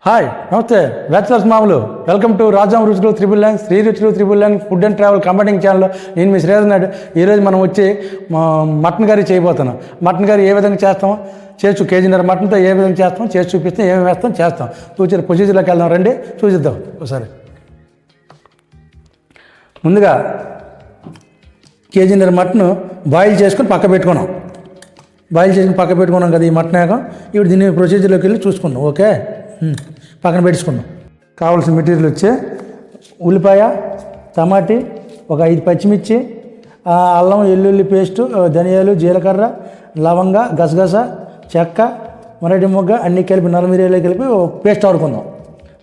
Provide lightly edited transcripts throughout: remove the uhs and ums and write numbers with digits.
Hi నమస్తే bachelors మామూలు welcome to Rajam రుచులు 999 శ్రీ రుచులు 999 food and travel combining channel. నేను మీ శ్రీధర్ నాయుడు. ఈరోజు మనం వచ్చి మటన్ కర్రీ చేయబోతున్నాం. మటన్ కర్రీ ఏ విధంగా చేస్తామో చేసి కేజీన్నర మటన్తో ఏ విధంగా చేస్తామో చేసి చూపిస్తాం, ఏమేమి వేస్తాం చేస్తాం. చూసి ప్రొసీజర్లోకి వెళ్దాం, రండి చూసిద్దాం ఒకసారి. ముందుగా కేజీన్నర మటన్ బాయిల్ చేసుకొని పక్క పెట్టుకున్నాం. బాయిల్ చేసుకుని పక్క పెట్టుకున్నాం కదా ఈ మటన్ వేగం. ఇప్పుడు దీన్ని ప్రొసీజర్లోకి వెళ్ళి చూసుకుందాం. ఓకే, పక్కన పెట్టుకున్నాం. కావాల్సిన మెటీరియల్ వచ్చి ఉల్లిపాయ, టమాటీ, ఒక 5 పచ్చిమిర్చి, అల్లం వెల్లుల్లి పేస్టు, ధనియాలు, జీలకర్ర, లవంగ, గసగస, చెక్క, మరటి మొగ్గ అన్నీ కలిపి నల్లమిరియాలు కలిపి పేస్ట్ ఆడుకుందాం.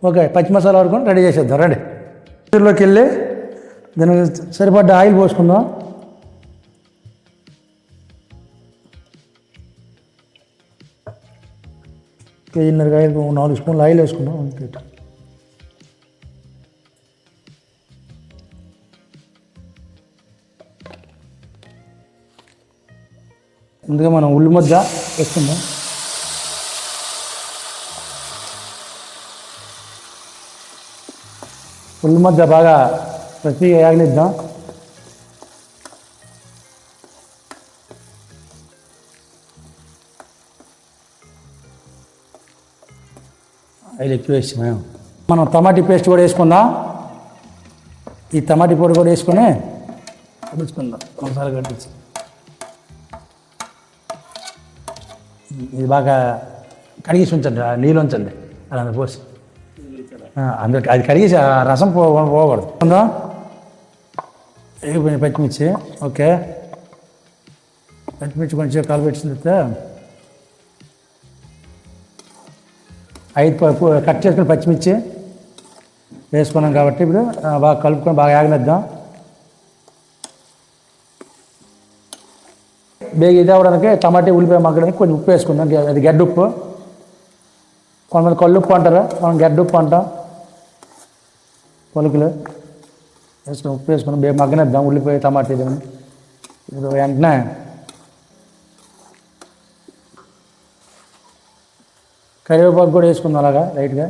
ఓకే, పచ్చి మసాలా ఆడుకొని రెడీ చేసేద్దాం. రండి మెటీరియల్లోకి వెళ్ళి దానికి సరిపడ్డ ఆయిల్ పోసుకుందాం. కేజీన్నర ఆయిల్ 4 స్పూన్లు ఆయిల్ వేసుకున్నాం. అంతే. ముందుగా మనం ఉల్లి ముద్ద వేసుకుందాం. ఉల్లి ముద్ద బాగా ప్రతి ఆగలిద్దాం. ఆయిల్ ఎక్కువ వేసి మనం టమాటీ పేస్ట్ కూడా వేసుకుందాం. ఈ టమాటీ పొడి కూడా వేసుకొని కలుపుకుందాం. ఒకసారి కట్టించి ఇది బాగా కడిగేసి ఉంచండి, నీళ్ళు ఉంచండి అలా పోసి. అందరికి అది కడిగేసి ఆ రసం పోకూడదు. ఉందాం. వేగిపోయిన పచ్చిమిర్చి. ఓకే, పచ్చిమిర్చి కొంచెం కలిపెట్టిన తర్వాత 5 కట్ చేసుకుని పచ్చిమిర్చి వేసుకున్నాం కాబట్టి ఇప్పుడు బాగా కలుపుకొని బాగా ఆగనిద్దాం. బేగ ఇది అవ్వడానికి టమాటా ఉల్లిపాయ మగ్గడానికి కొంచెం ఉప్పు వేసుకుందాం. అది గడ్డ ఉప్పు, కొంతమంది కళ్ళు ఉప్పు అంటారు, మనం గడ్డ ఉప్పు అంటాం. పొలుకులు వేసుకుని ఉప్పు వేసుకుని బేగ మగ్గనిద్దాం. ఉల్లిపాయ టమాటా ఇది ఇప్పుడు వెంటనే కరివేపాకు కూడా వేసుకుందాం అలాగా లైట్గా.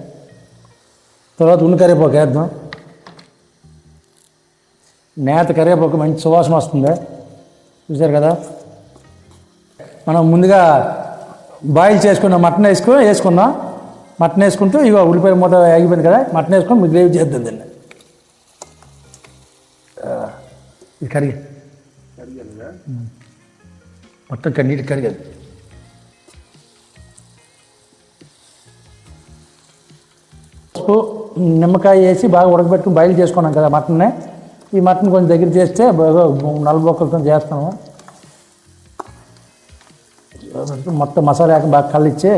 తర్వాత ఉన్న కరివేపాకు వేద్దాం. నేత కరివేపాకు మంచి సువాసన వస్తుంది, చూసారు కదా. మనం ముందుగా బాయిల్ చేసుకున్న మటన్ వేసుకుందాం. మటన్ వేసుకుంటూ ఇక ఉల్లిపాయ మూత ఆగిపోయింది కదా, మటన్ వేసుకొని మీకు గ్రేవీ చేద్దాం. దీన్ని ఇది కరిగి మొత్తం నీటి కరిగదు. పసుపు, నిమ్మకాయ వేసి బాగా ఉడకబెట్టుకుని బాయిల్ చేసుకున్నాం కదా మటన్ని. ఈ మటన్ కొంచెం దగ్గర చేస్తే బాగా నల్లబొక్కలతో చేస్తాము. మొత్తం మసాలా బాగా కలిచ్చి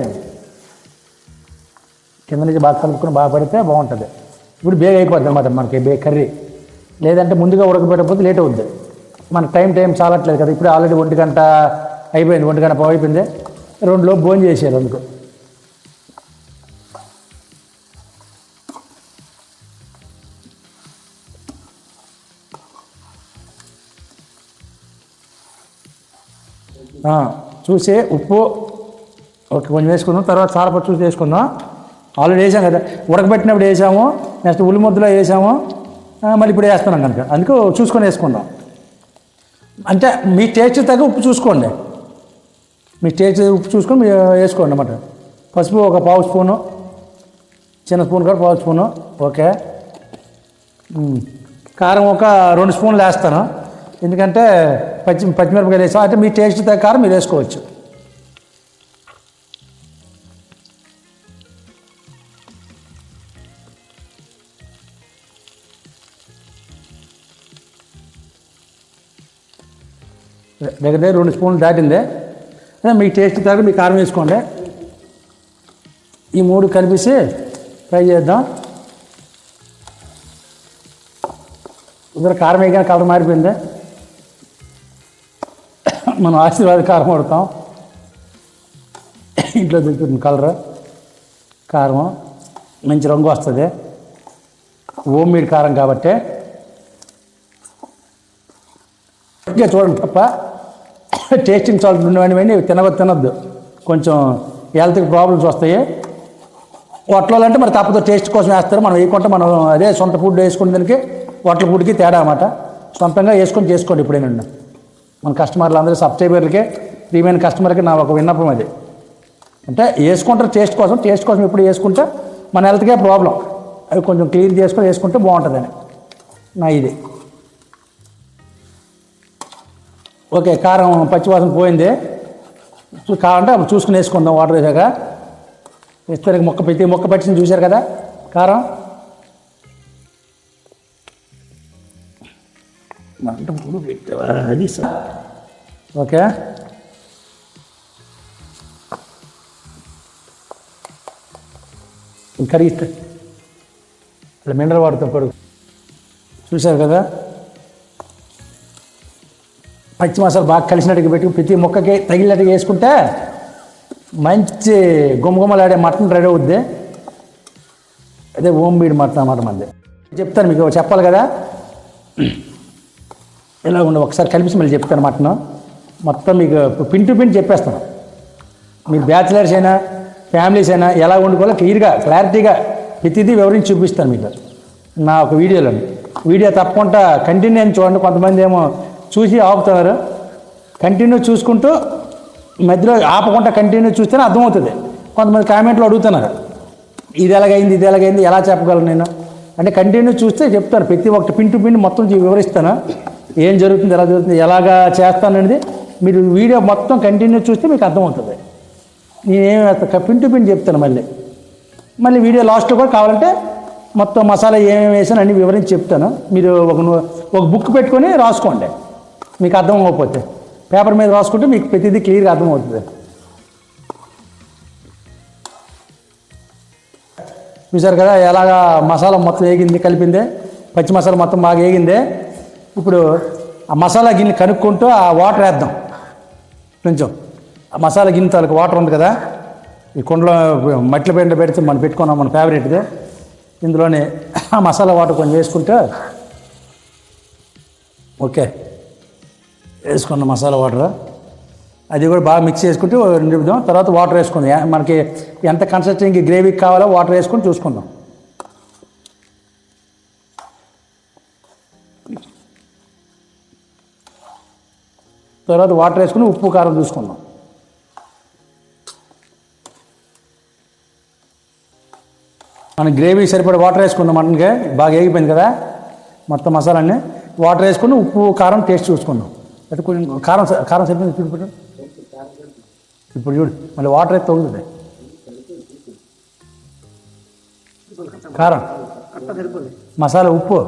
కింద నుంచి బాగా కలుపుకొని బాగా పడితే బాగుంటుంది. ఇప్పుడు బేగ అయిపోద్ది అన్నమాట మనకి కర్రీ. లేదంటే ముందుగా ఉడకబెట్టకపోతే లేట్ అవుద్ది. మనకు టైం చాలట్లేదు కదా. ఇప్పుడు ఆల్రెడీ 1 గంట అయిపోయింది, 1 గంట అయిపోయింది. 2 లోపు భోజనం చేసేయాలి. అందుకు చూసి ఉప్పు ఓకే కొంచెం వేసుకుందాం. తర్వాత చారపట్టు చూసి వేసుకుందాం. ఆల్రెడీ వేసాం కదా, ఉడకబెట్టినప్పుడు వేసాము, నెక్స్ట్ ఉల్లి ముద్దలో వేసాము, మళ్ళీ ఇప్పుడు వేస్తున్నాం కనుక అందుకు చూసుకొని వేసుకుందాం. అంటే మీ టేస్ట్ తగ్గ ఉప్పు చూసుకోండి. మీ టేస్ట్ ఉప్పు చూసుకొని మీరు వేసుకోండి అన్నమాట. పసుపు ఒక 1/2 స్పూను, చిన్న స్పూన్ కూడా 1/2 స్పూను. ఓకే, కారం ఒక 2 స్పూన్లు వేస్తాను, ఎందుకంటే పచ్చిమిరపకాయలు వేసాం. అంటే మీ టేస్ట్ తగ్గ కారం మీరు వేసుకోవచ్చు. దగ్గర 2 స్పూన్లు దాటిందే. మీ టేస్ట్ తగ్గ మీ కారం వేసుకోండి. ఈ 3 కలిపేసి ఫ్రై చేద్దాం. ఇద్దరు కారం వేయగానే కలర్ మారిపోయింది. మనం ఆశీర్వాద కారం వాడతాం, ఇంట్లో దొరుకుతుంది కలర్ కారం, మంచి రంగు వస్తుంది. హోమ్ మేడ్ కారం కాబట్టి ఇంకా చూడండి తప్ప టేస్టింగ్ సాల్ట్ ఉన్నవన్నీ తినవద్దు. కొంచెం హెల్త్కి ప్రాబ్లమ్స్ వస్తాయి. హోటల్లో అంటే మరి తప్పదు, టేస్ట్ కోసం వేస్తారు. మనం వేయకుండా మనం అదే సొంత ఫుడ్ వేసుకునే దానికి హోటల్ ఫుడ్కి తేడా అన్నమాట. సొంతంగా వేసుకొని చేసుకోండి ఇప్పుడేనండి. మన కస్టమర్లు అందరూ సబ్స్క్రైబర్లకి, ప్రీమియం కస్టమర్కి నా ఒక విన్నపం అది. అంటే వేసుకుంటారు టేస్ట్ కోసం ఇప్పుడు వేసుకుంటే మన హెల్త్కే ప్రాబ్లం. అవి కొంచెం క్లీన్ చేసుకొని వేసుకుంటే బాగుంటుందని నా ఇది. ఓకే, కారం పచ్చివాసన పోయింది. కావాలంటే అప్పుడు చూసుకుని వేసుకుందాం. వాటర్ వేసాక ఇస్తారు ప్రతి మొక్క పట్టింది చూశారు కదా కారం. అది ఓకే, కడిగిస్తే అలా మినరల్ వాటర్తో కడుగు. చూశారు కదా, పచ్చి మసాలా బాగా కలిసినట్టుగా పెట్టి ప్రతి మొక్కకి తగిలినట్టుగా వేసుకుంటే మంచి గుమగుమలాడే మటన్ రెడీ అవుద్ది. అదే హోమ్ మేడ్ మటన్ అన్నమాట మంది. చెప్తాను మీకు, చెప్పాలి కదా ఇలా ఉండి ఒకసారి కలిపి మళ్ళీ చెప్తాను. మటన్ మొత్తం మీకు పిన్ టు పిన్ చెప్పేస్తాను. మీరు బ్యాచిలర్స్ అయినా ఫ్యామిలీస్ అయినా ఎలా వండుకోవాలో క్లారిటీగా ప్రతిదీ వివరించి చూపిస్తాను మీకు నా ఒక వీడియోలో. వీడియో తప్పకుండా కంటిన్యూ అని చూడండి. కొంతమంది ఏమో చూసి ఆపుతున్నారు. కంటిన్యూ చూసుకుంటూ మధ్యలో ఆపకుండా కంటిన్యూ చూస్తేనే అర్థమవుతుంది. కొంతమంది కామెంట్లో అడుగుతున్నారు, ఇది ఎలాగైంది ఎలా చెప్పగలను నేను అంటే. కంటిన్యూ చూస్తే చెప్తాను. ప్రతి ఒక్కటి పిన్ టు పిన్ మొత్తం వివరిస్తాను. ఏం జరుగుతుంది, ఎలా జరుగుతుంది, ఎలాగా చేస్తాను అనేది మీరు వీడియో మొత్తం కంటిన్యూ చూస్తే మీకు అర్థమవుతుంది. నేనేం పిన్ టు పిన్ చెప్తాను. మళ్ళీ వీడియో లాస్ట్లో కూడా కావాలంటే మొత్తం మసాలా ఏమేమి వేసాను అన్ని వివరించి చెప్తాను. మీరు ఒక బుక్ పెట్టుకొని రాసుకోండి. మీకు అర్థం అవ్వకపోతే పేపర్ మీద రాసుకుంటే మీకు ప్రతిదీ క్లియర్గా అర్థమవుతుంది. చూసారు కదా ఎలాగా మసాలా మొత్తం వేగింది, కలిపిందే. పచ్చి మసాలా మొత్తం బాగా వేగిందే. ఇప్పుడు ఆ మసాలా గిన్నె కనుక్కుంటూ ఆ వాటర్ వేద్దాం. కొంచెం ఆ మసాలా గిన్నె తాలూకు వాటర్ ఉంది కదా, ఈ కుండలో మట్టిలో పెడితే మనం పెట్టుకున్నాం, మన ఫేవరెట్ది. ఇందులోనే ఆ మసాలా వాటర్ కొంచెం వేసుకుంటే ఓకే, వేసుకున్న మసాలా వాటర్ అది కూడా బాగా మిక్స్ చేసుకుంటూ నింపుదాం. తర్వాత వాటర్ వేసుకుందాం. మనకి ఎంత కన్సిస్టెన్సీ గ్రేవీకి కావాలో వాటర్ వేసుకొని చూసుకుందాం. తర్వాత వాటర్ వేసుకుని ఉప్పు కారం చూసుకుందాం. మనం గ్రేవీ సరిపడే వాటర్ వేసుకుందాం. మటన్కి బాగా వేగిపోయింది కదా మొత్తం మసాలాన్ని. వాటర్ వేసుకుని ఉప్పు కారం టేస్ట్ చూసుకుందాం. అయితే కొంచెం కారం సరిపోయింది. ఇప్పుడు చూడు మళ్ళీ వాటర్ అయితే తగ్గుతుంది. కారం, మసాలా, ఉప్పు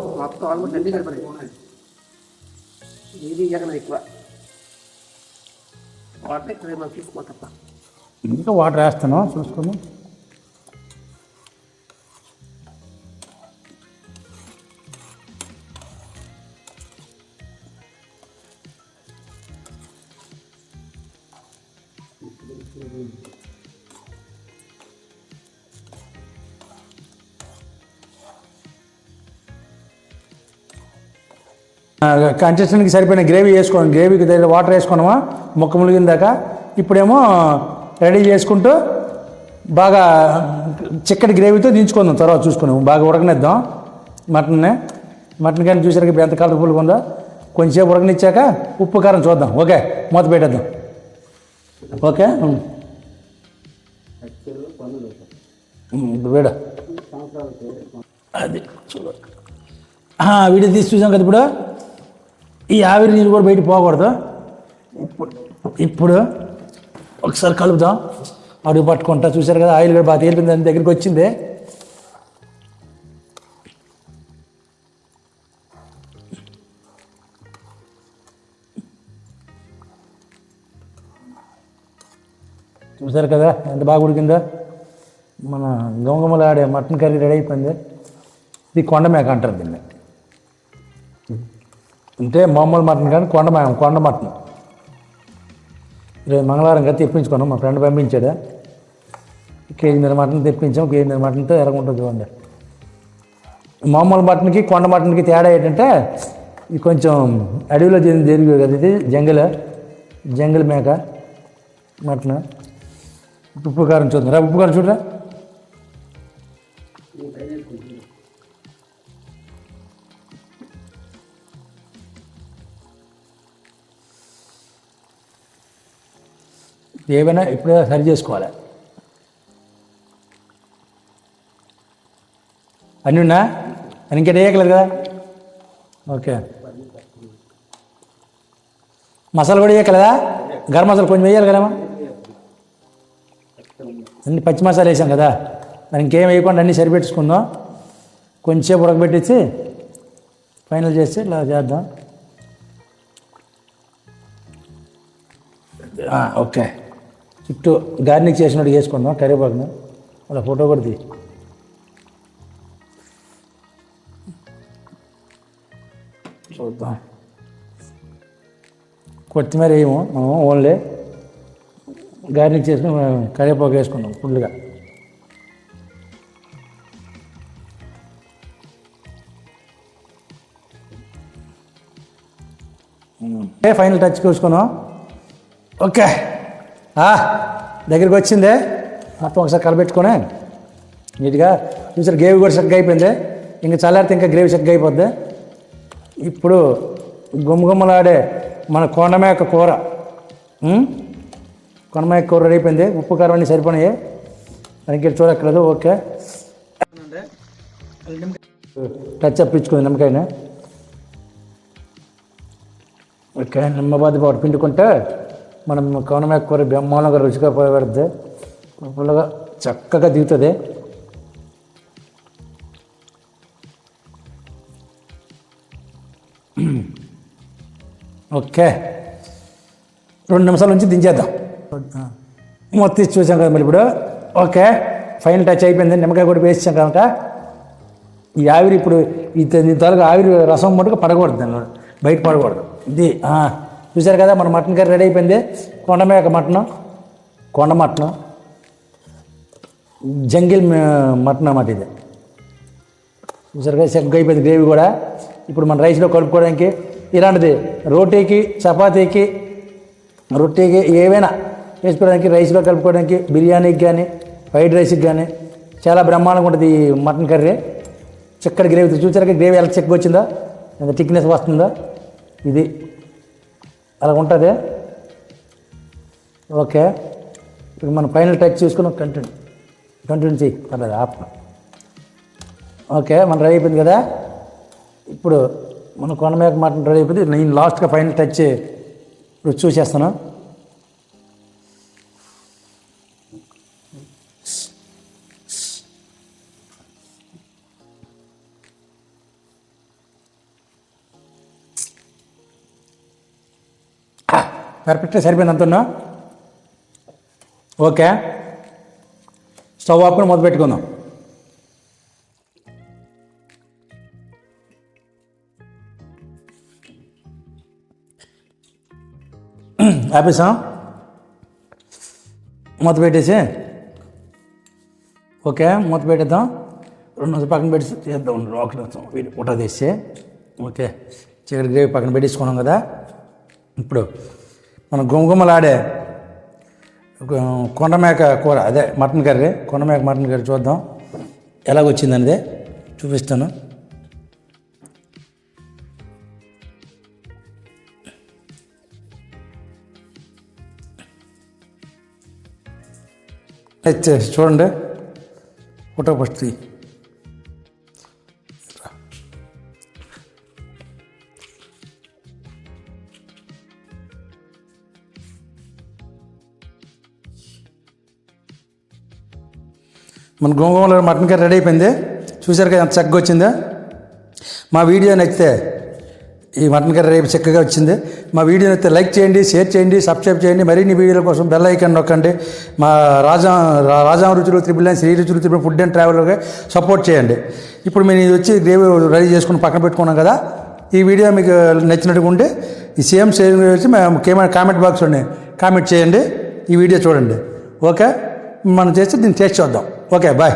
ఇంకా వాటర్ వేస్తాను చూసుకుని. కన్సిస్టెన్సీకి సరిపోయిన గ్రేవీ వేసుకోండి. గ్రేవీకి దగ్గర వాటర్ వేసుకున్నామా ముక్క ములిగిన దాకా. ఇప్పుడేమో రెడీ చేసుకుంటూ బాగా చిక్కటి గ్రేవీతో దించుకుందాం. తర్వాత చూసుకున్నాము బాగా ఉడకనిద్దాం మటన్ కానీ. చూసారు ఇప్పుడు ఎంత కలర్ఫుల్గా ఉందో. కొంచెంసేపు ఉడకనిచ్చాక ఉప్పు కారం చూద్దాం. ఓకే, మూత పెట్టేద్దాం. ఓకే, ఇప్పుడు వేడ అది చూడ వీడియో తీసి చూసాం కదా. ఇప్పుడు ఈ ఆవిరి నీళ్ళు కూడా బయట పోకూడదు. ఇప్పుడు ఒకసారి కలుపుదాం. అడుగు పట్టుకుంటా. చూసారు కదా ఆయిల్ కూడా బాగా తేలిపోయింది, దాని దగ్గరికి వచ్చింది. చూసారు కదా ఎంత బాగా ఉడికిందో. మన గమగమలాడే మటన్ కర్రీ రెడీ అయిపోయింది. ఇది కొండ మేక అంటారు దీన్ని. అంటే మామూలు మటన్ కానీ కొండ మటన్. రేపు మంగళవారం కదా తెప్పించుకున్నాం. మా ఫ్రెండ్ పంపించాడు. కేజీన్నర మటన్ తెప్పించాం. కేజీన్నర మటన్తో ఎరగుంటుంది చూడండి. మామూలు మటన్కి కొండ మటన్కి తేడా ఏంటంటే ఇది కొంచెం అడవిలో జరిగే కదా. ఇది జంగిల్ మేక మటన్. ఉప్పు కారం చూద్దాం. ఉప్పు కారం చూడరా. ఏవైనా ఇప్పుడే సరి చేసుకోవాలి. అన్నీ ఉన్నా అని ఇంకేట వేయగలరు కదా. ఓకే, మసాలా కూడా వేయగలదా? గరం మసాలా కొంచెం వేయాలి కదమ్మా. అన్ని పచ్చి మసాలా వేసాం కదా, మరి ఇంకేం వేయకుండా అన్నీ సరిపెట్టుకుందాం. కొంచెంసేపు ఉడకబెట్టేసి ఫైనల్ చేసి ఇలా చేద్దాం. ఓకే, చుట్టూ గార్నిక్ చేసినట్టు చేసుకుందాం. కరివేపాకును అలా ఫోటో కూడా తీ. చూద్దాం. కొత్తిమీర వేయము మనం, ఓన్లీ గార్నిక్ చేసుకుని కరివేపాకు వేసుకున్నాం ఫుల్గా. ఫైనల్ టచ్ చూసుకున్నాం. ఓకే, దగ్గరికి వచ్చిందే. మొత్తం ఒకసారి కలబెట్టుకొని నీట్గా చూసారు. గ్రేవీ కూడా చక్కగా అయిపోయింది. ఇంకా చల్లారితే ఇంకా గ్రేవీ చక్కగా అయిపోద్ది. ఇప్పుడు గుమ్మగుమ్మలాడే మన కొండమేక కూర, కొండమేక కూర రెడీ అయిపోయింది. ఉప్పు కారం అన్నీ సరిపోయినాయి. దానికి చూడక్కర్లేదు. ఓకే, టచ్ అప్ ఇచ్చుకుంది నిమ్మకాయని. ఓకే, నిమ్మబాది పాటు పిండుకుంటే మనం కొండమేక కూర బ్రహ్మాండంగా రుచిగా పెడుతుంది. పుల్లగా చక్కగా దిగుతుంది. ఓకే, 2 నిమిషాల నుంచి దించేద్దాం. మొత్తం చూసాం కదా మరి ఇప్పుడు. ఓకే, ఫైనల్ టచ్ అయిపోయింది. నిమ్మకాయ కూడా వేసాం కనుక ఈ ఆవిరి ఇప్పుడు ఈ త్వరగా ఆవిరి రసం మటుకు పడకూడదు, దానిలో బయట పడకూడదు. ఇది చూసారు కదా, మన మటన్ కర్రీ రెడీ అయిపోయింది. కొండమేక మటను, కొండ మటను, జంగిల్ మటన్ అన్నమాట ఇది. చూసారు కదా, చక్కగా అయిపోయింది గ్రేవీ కూడా. ఇప్పుడు మన రైస్లో కలుపుకోవడానికి ఇలాంటిది రోటీకి, చపాతీకి, రొట్టెకి ఏవైనా వేసుకోవడానికి, రైస్లో కలుపుకోవడానికి, బిర్యానీకి కానీ ఫ్రైడ్ రైస్కి కానీ చాలా బ్రహ్మాండంగా ఉంటుంది ఈ మటన్ కర్రీ. చిక్కటి గ్రేవీ చూసారు, గ్రేవీ ఎలా చిక్కగా వచ్చిందో, ఎంత థిక్నెస్ వస్తుందో, ఇది అలా ఉంటుంది. ఓకే, ఇప్పుడు మనం ఫైనల్ టచ్ చూసుకుని కంటిన్యూ చేయి, పర్లేదు ఆప్. ఓకే, మన రెడీ అయిపోయింది కదా. ఇప్పుడు మన కొండమేక మటన్ రెడీ అయిపోయింది. నేను లాస్ట్గా ఫైనల్ టచ్ ఇప్పుడు చూసేస్తాను. పర్ఫెక్ట్గా సరిపోయింది అంటున్నా. ఓకే, స్టవ్ ఆపుకొని మొదలు పెట్టుకుందాం. ఆపేసాం, మూత పెట్టేసి. ఓకే, మూత పెట్టేద్దాం. 2 నిమిషాలు పక్కన పెట్టి చేద్దాం. ఒకటో తీసి. ఓకే, చికెన్ గ్రేవీ పక్కన పెట్టేసుకున్నాం కదా. ఇప్పుడు మనం గుమ్మగుమ్మలాడే కొండమేక కూర, అదే మటన్ కర్రీ, కొండమేక మటన్ కర్రీ చూద్దాం ఎలాగొచ్చిందనేది చూపిస్తాను. చూడండి, ఫోటో ఫస్ట్. మన గోంగూరలో మటన్ కర్రీ రెడీ అయిపోయింది. చూసారు కదా ఎంత చక్కగా వచ్చిందో. మా వీడియో నచ్చితే, ఈ మటన్ కర్రీ రేపు చక్కగా వచ్చింది. మా వీడియో నచ్చితే లైక్ చేయండి, షేర్ చేయండి, సబ్స్క్రైబ్ చేయండి. మరిన్ని వీడియోల కోసం బెల్ ఐకాన్ నొక్కండి. మా రాజా రుచులు 999 శ్రీ రుచులు 999 ఫుడ్ అండ్ ట్రావెల్గా సపోర్ట్ చేయండి. ఇప్పుడు మేము ఇది వచ్చి గ్రేవీ రెడీ చేసుకుని పక్కన పెట్టుకున్నాం కదా. ఈ వీడియో మీకు నచ్చినట్టుగా ఉంటే ఈ సేమ్ వచ్చి మేము కామెంట్ బాక్స్లోనే కామెంట్ చేయండి. ఈ వీడియో చూడండి. ఓకే, మనం చేస్తే దీన్ని టేస్ట్ చూద్దాం. Okay, bye.